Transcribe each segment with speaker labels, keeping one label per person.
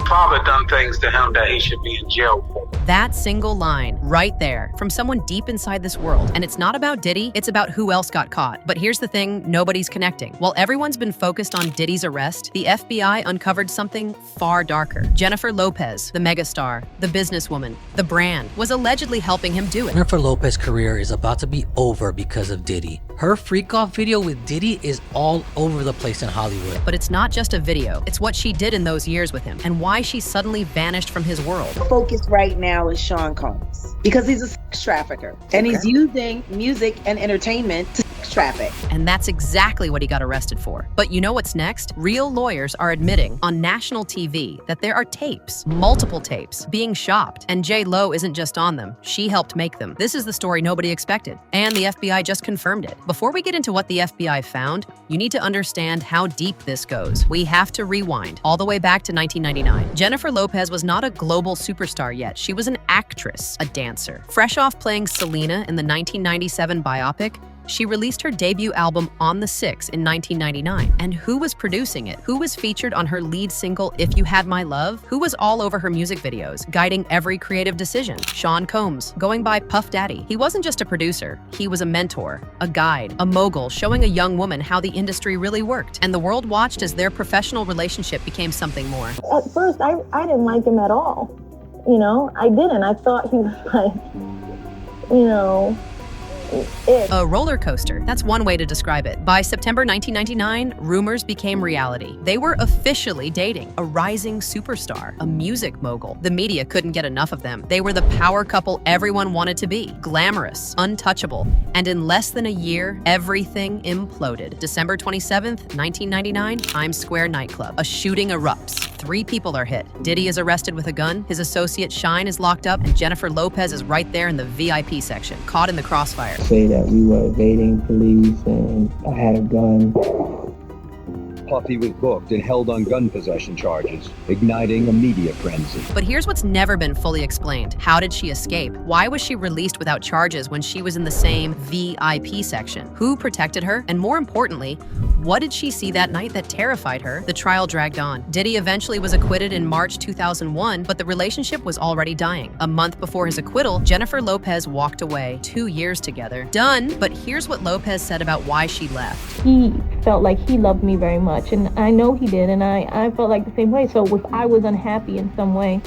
Speaker 1: father done things to him that he should be in jail for.
Speaker 2: That single line right there from someone deep inside this world. And it's not about Diddy, it's about who else got caught. But here's the thing, nobody's connecting. While everyone's been focused on Diddy's arrest, the FBI uncovered something far darker. Jennifer Lopez, the megastar, the businesswoman, the brand, was allegedly helping him do it.
Speaker 3: Jennifer Lopez's career is about to be over because of Diddy. Her freak-off video with Diddy is all over the place in Hollywood.
Speaker 2: But it's not just a video, it's what she did in those years with him and why she suddenly vanished from his world.
Speaker 4: Focus right now is Sean Combs because he's a sex trafficker and he's using music and entertainment to sex traffic.
Speaker 2: And that's exactly what he got arrested for. But you know what's next? Real lawyers are admitting on national TV that there are tapes, multiple tapes, being shopped. And J.Lo isn't just on them, she helped make them. This is the story nobody expected, and the FBI just confirmed it. Before we get into what the FBI found, you need to understand how deep this goes. We have to rewind all the way back to 1999. Jennifer Lopez was not a global superstar yet. She was an actress, a dancer. Fresh off playing Selena in the 1997 biopic, she released her debut album On the 6 in 1999. And who was producing it? Who was featured on her lead single If You Had My Love? Who was all over her music videos, guiding every creative decision? Sean Combs, going by Puff Daddy. He wasn't just a producer, he was a mentor, a guide, a mogul, showing a young woman how the industry really worked. And the world watched as their professional relationship became something more.
Speaker 5: At first, I didn't like him at all. You know, I didn't. I thought he was like, you know,
Speaker 2: a roller coaster. That's one way to describe it. By September 1999, rumors became reality. They were officially dating. A rising superstar, a music mogul. The media couldn't get enough of them. They were the power couple everyone wanted to be. Glamorous, untouchable. And in less than a year, everything imploded. December 27th, 1999, Times Square nightclub. A shooting erupts. 3 people are hit. Diddy is arrested with a gun, his associate Shine is locked up, and Jennifer Lopez is right there in the VIP section, caught in the crossfire.
Speaker 6: Say that we were evading police and I had a gun.
Speaker 7: Puffy was booked and held on gun possession charges, igniting a media frenzy.
Speaker 2: But here's what's never been fully explained. How did she escape? Why was she released without charges when she was in the same VIP section? Who protected her? And more importantly, what did she see that night that terrified her? The trial dragged on. Diddy eventually was acquitted in March 2001, but the relationship was already dying. A month before his acquittal, Jennifer Lopez walked away. 2 years together. Done, but here's what Lopez said about why she left.
Speaker 5: he felt like he loved me very much. And I know he did, and I felt like the same way. So if I was unhappy in some way,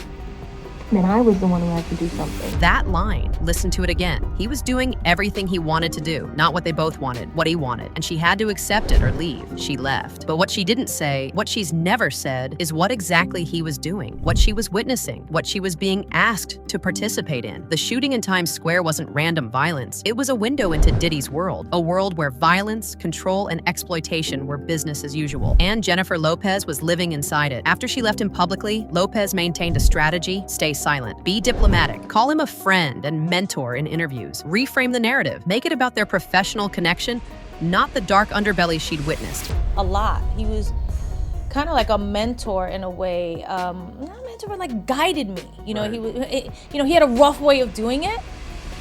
Speaker 5: then I was the one who had to do something.
Speaker 2: That line, listen to it again. He was doing everything he wanted to do, not what they both wanted, what he wanted. And she had to accept it or leave. She left. But what she didn't say, what she's never said, is what exactly he was doing, what she was witnessing, what she was being asked to participate in. The shooting in Times Square wasn't random violence. It was a window into Diddy's world, a world where violence, control, and exploitation were business as usual. And Jennifer Lopez was living inside it. After she left him publicly, Lopez maintained a strategy: stay silent, be diplomatic, call him a friend and mentor in interviews, reframe the narrative, make it about their professional connection, not the dark underbelly she'd witnessed.
Speaker 8: A lot. He was kind of like a mentor in a way, not a mentor, but like guided me. You know, he had a rough way of doing it,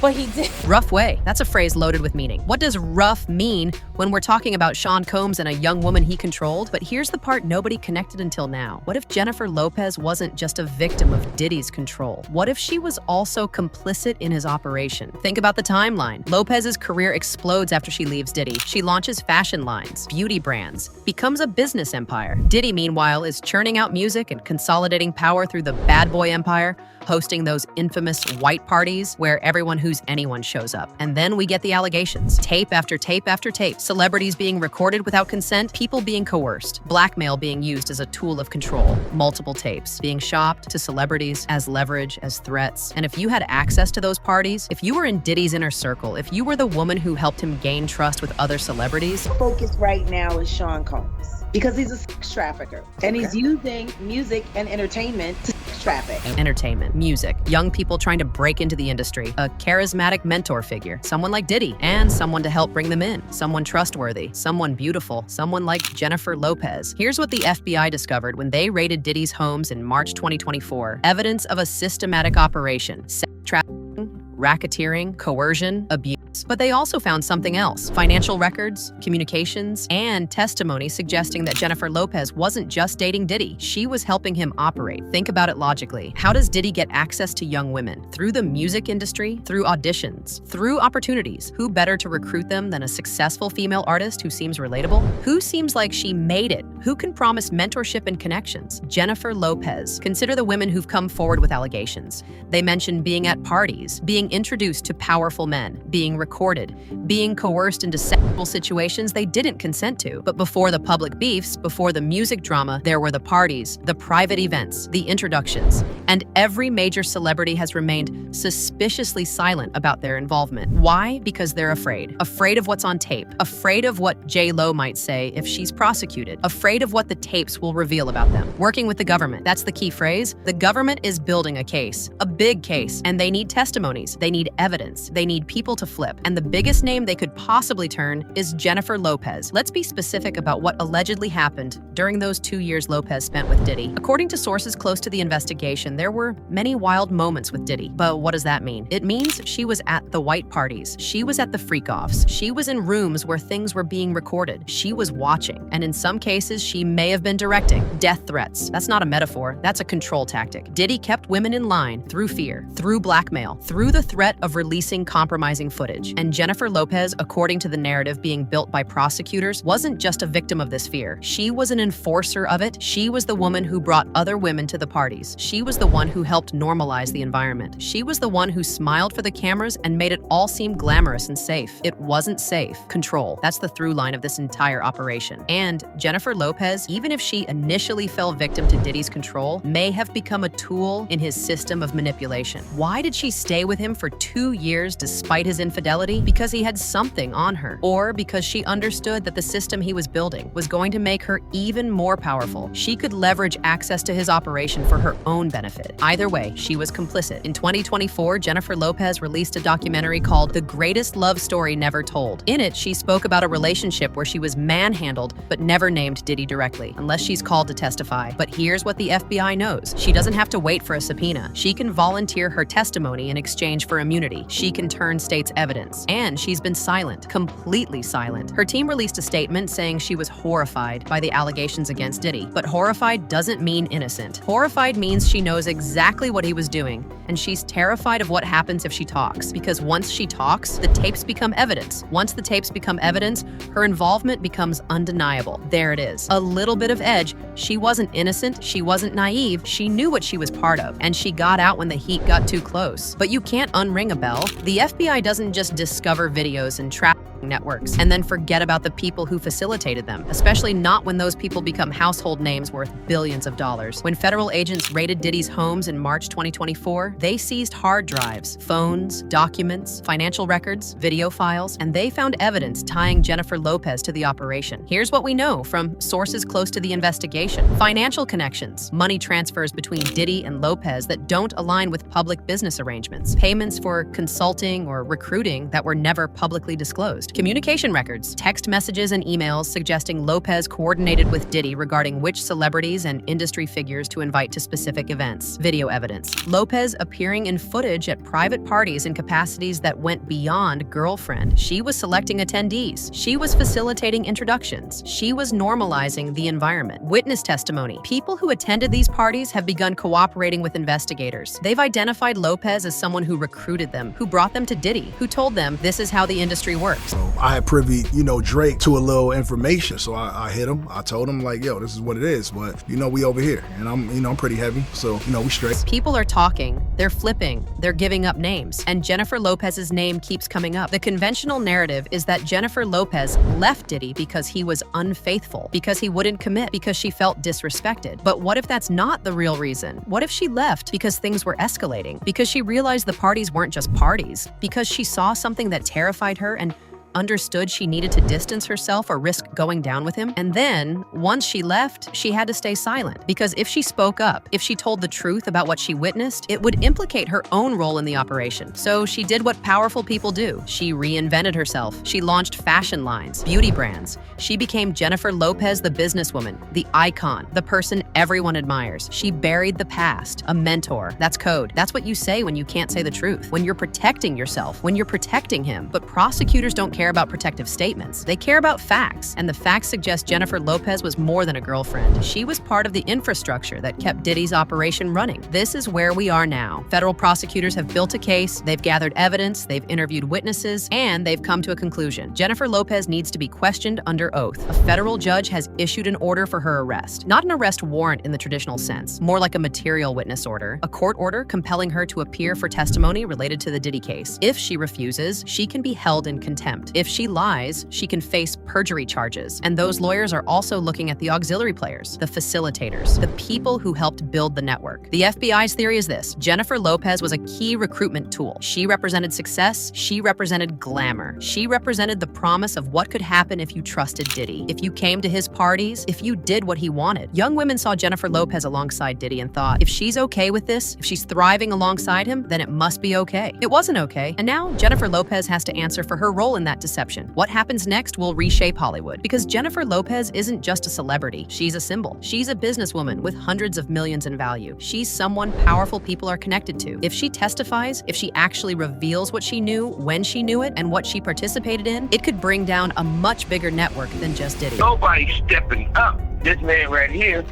Speaker 8: but he did.
Speaker 2: Rough way. That's a phrase loaded with meaning. What does rough mean when we're talking about Sean Combs and a young woman he controlled? But here's the part nobody connected until now. What if Jennifer Lopez wasn't just a victim of Diddy's control? What if she was also complicit in his operation? Think about the timeline. Lopez's career explodes after she leaves Diddy. She launches fashion lines, beauty brands, becomes a business empire. Diddy, meanwhile, is churning out music and consolidating power through the bad boy empire, hosting those infamous white parties where everyone who's anyone shows up. And then we get the allegations. Tape after tape after tape. Celebrities being recorded without consent, people being coerced, blackmail being used as a tool of control, multiple tapes being shopped to celebrities as leverage, as threats. And if you had access to those parties, if you were in Diddy's inner circle, if you were the woman who helped him gain trust with other celebrities.
Speaker 4: Focus right now is Sean Combs because he's a sex trafficker and he's using music and entertainment to sex traffic.
Speaker 2: Entertainment, music, young people trying to break into the industry, a charismatic mentor figure, someone like Diddy, and someone to help bring them in, someone trustworthy, someone beautiful, someone like Jennifer Lopez. Here's what the FBI discovered when they raided Diddy's homes in March 2024. Evidence of a systematic operation, sex trafficking, racketeering, coercion, abuse. But they also found something else: financial records, communications, and testimony suggesting that Jennifer Lopez wasn't just dating Diddy. She was helping him operate. Think about it logically. How does Diddy get access to young women? Through the music industry, through auditions, through opportunities. Who better to recruit them than a successful female artist who seems relatable? Who seems like she made it? Who can promise mentorship and connections? Jennifer Lopez. Consider the women who've come forward with allegations. They mention being at parties, being introduced to powerful men, being recorded, being coerced into sexual situations they didn't consent to. But before the public beefs, before the music drama, there were the parties, the private events, the introductions. And every major celebrity has remained suspiciously silent about their involvement. Why? Because they're afraid. Afraid of what's on tape. Afraid of what J.Lo might say if she's prosecuted. Afraid of what the tapes will reveal about them. Working with the government. That's the key phrase. The government is building a case. A big case. And they need testimonies. They need evidence. They need people to flip. And the biggest name they could possibly turn is Jennifer Lopez. Let's be specific about what allegedly happened during those 2 years Lopez spent with Diddy. According to sources close to the investigation, there were many wild moments with Diddy. But what does that mean? It means she was at the white parties. She was at the freak-offs. She was in rooms where things were being recorded. She was watching. And in some cases, she may have been directing. Death threats. That's not a metaphor. That's a control tactic. Diddy kept women in line through fear, through blackmail, through the threat of releasing compromising footage. And Jennifer Lopez, according to the narrative being built by prosecutors, wasn't just a victim of this fear. She was an enforcer of it. She was the woman who brought other women to the parties. She was the one who helped normalize the environment. She was the one who smiled for the cameras and made it all seem glamorous and safe. It wasn't safe. Control. That's the through line of this entire operation. And Jennifer Lopez, even if she initially fell victim to Diddy's control, may have become a tool in his system of manipulation. Why did she stay with him for 2 years despite his infidelity? Because he had something on her. Or because she understood that the system he was building was going to make her even more powerful. She could leverage access to his operation for her own benefit. Either way, she was complicit. In 2024, Jennifer Lopez released a documentary called The Greatest Love Story Never Told. In it, she spoke about a relationship where she was manhandled but never named Diddy directly, unless she's called to testify. But here's what the FBI knows. She doesn't have to wait for a subpoena. She can volunteer her testimony in exchange for immunity. She can turn state's evidence. And she's been silent, completely silent. Her team released a statement saying she was horrified by the allegations against Diddy. But horrified doesn't mean innocent. Horrified means she knows exactly what he was doing, and she's terrified of what happens if she talks. Because once she talks, the tapes become evidence. Once the tapes become evidence, her involvement becomes undeniable. There it is. A little bit of edge. She wasn't innocent. She wasn't naive. She knew what she was part of, and she got out when the heat got too close. But you can't unring a bell. The FBI doesn't just discover videos and trap networks and then forget about the people who facilitated them, especially not when those people become household names worth billions of dollars. When federal agents raided Diddy's homes in March 2024, they seized hard drives, phones, documents, financial records, video files, and they found evidence tying Jennifer Lopez to the operation. Here's what we know from sources close to the investigation. Financial connections, money transfers between Diddy and Lopez that don't align with public business arrangements, payments for consulting or recruiting that were never publicly disclosed. Communication records, text messages and emails suggesting Lopez coordinated with Diddy regarding which celebrities and industry figures to invite to specific events. Video evidence. Lopez appearing in footage at private parties in capacities that went beyond girlfriend. She was selecting attendees. She was facilitating introductions. She was normalizing the environment. Witness testimony. People who attended these parties have begun cooperating with investigators. They've identified Lopez as someone who recruited them, who brought them to Diddy, who told them this is how the industry works.
Speaker 9: I had privy, Drake to a little information. So I hit him. I told him like, yo, this is what it is. But, we over here and I'm pretty heavy. So, we straight.
Speaker 2: People are talking, they're flipping, they're giving up names. And Jennifer Lopez's name keeps coming up. The conventional narrative is that Jennifer Lopez left Diddy because he was unfaithful, because he wouldn't commit, because she felt disrespected. But what if that's not the real reason? What if she left because things were escalating? Because she realized the parties weren't just parties? Because she saw something that terrified her and understood she needed to distance herself or risk going down with him. And then, once she left, she had to stay silent. Because if she spoke up, if she told the truth about what she witnessed, it would implicate her own role in the operation. So she did what powerful people do. She reinvented herself. She launched fashion lines, beauty brands. She became Jennifer Lopez, the businesswoman, the icon, the person everyone admires. She buried the past, a mentor. That's code. That's what you say when you can't say the truth, when you're protecting yourself, when you're protecting him. But prosecutors don't care about protective statements. They care about facts. And the facts suggest Jennifer Lopez was more than a girlfriend. She was part of the infrastructure that kept Diddy's operation running. This is where we are now. Federal prosecutors have built a case, they've gathered evidence, they've interviewed witnesses, and they've come to a conclusion. Jennifer Lopez needs to be questioned under oath. A federal judge has issued an order for her arrest. Not an arrest warrant in the traditional sense, more like a material witness order, a court order compelling her to appear for testimony related to the Diddy case. If she refuses, she can be held in contempt. If she lies, she can face perjury charges. And those lawyers are also looking at the auxiliary players, the facilitators, the people who helped build the network. The FBI's theory is this: Jennifer Lopez was a key recruitment tool. She represented success, she represented glamour. She represented the promise of what could happen if you trusted Diddy, if you came to his parties, if you did what he wanted. Young women saw Jennifer Lopez alongside Diddy and thought, if she's okay with this, if she's thriving alongside him, then it must be okay. It wasn't okay. And now Jennifer Lopez has to answer for her role in that deception. What happens next will reshape Hollywood, because Jennifer Lopez isn't just a celebrity. She's a symbol. She's a businesswoman with hundreds of millions in value. She's someone powerful people are connected to. If she testifies, if she actually reveals what she knew, when she knew it, and what she participated in, it could bring down a much bigger network than just Diddy.
Speaker 10: Nobody's stepping up. This man right here,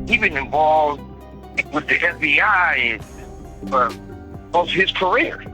Speaker 10: he been involved with the FBI of his career.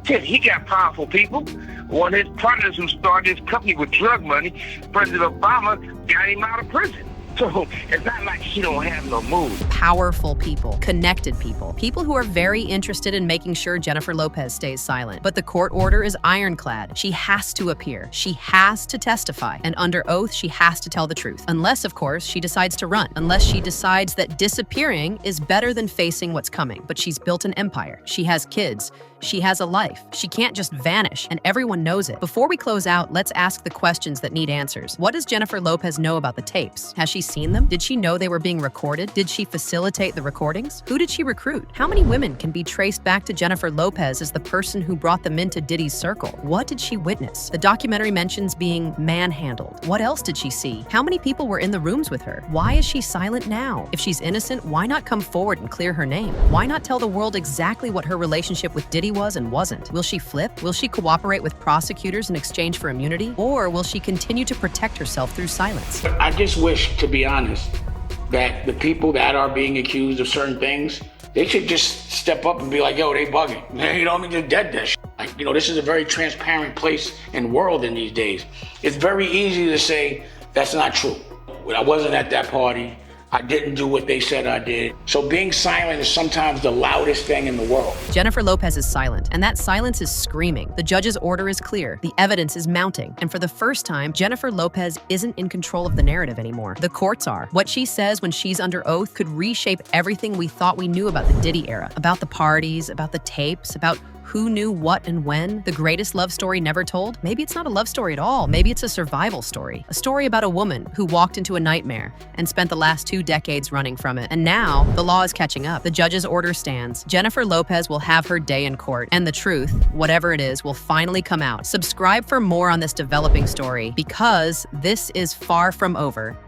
Speaker 10: He got powerful people. One of his partners who started his company with drug money, President Obama, got him out of prison. So it's not like he don't have no move.
Speaker 2: Powerful people, connected people, people who are very interested in making sure Jennifer Lopez stays silent. But the court order is ironclad. She has to appear. She has to testify. And under oath, she has to tell the truth. Unless, of course, she decides to run. Unless she decides that disappearing is better than facing what's coming. But she's built an empire. She has kids. She has a life. She can't just vanish, and everyone knows it. Before we close out, let's ask the questions that need answers. What does Jennifer Lopez know about the tapes? Has she seen them? Did she know they were being recorded? Did she facilitate the recordings? Who did she recruit? How many women can be traced back to Jennifer Lopez as the person who brought them into Diddy's circle? What did she witness? The documentary mentions being manhandled. What else did she see? How many people were in the rooms with her? Why is she silent now? If she's innocent, why not come forward and clear her name? Why not tell the world exactly what her relationship with Diddy was and wasn't? Will she flip? Will she cooperate with prosecutors in exchange for immunity? Or will she continue to protect herself through silence?
Speaker 11: I just wish, to be honest, that the people that are being accused of certain things, they should just step up and be like, yo, they bugging. You know what I mean? Just dead that shit. Like, you know, this is a very transparent place and world in these days. It's very easy to say that's not true. I wasn't at that party. I didn't do what they said I did. So being silent is sometimes the loudest thing in the world.
Speaker 2: Jennifer Lopez is silent, and that silence is screaming. The judge's order is clear. The evidence is mounting. And for the first time, Jennifer Lopez isn't in control of the narrative anymore. The courts are. What she says when she's under oath could reshape everything we thought we knew about the Diddy era, about the parties, about the tapes, about who knew what and when? The greatest love story never told? Maybe it's not a love story at all. Maybe it's a survival story. A story about a woman who walked into a nightmare and spent the last 2 decades running from it. And now, the law is catching up. The judge's order stands. Jennifer Lopez will have her day in court, and the truth, whatever it is, will finally come out. Subscribe for more on this developing story, because this is far from over.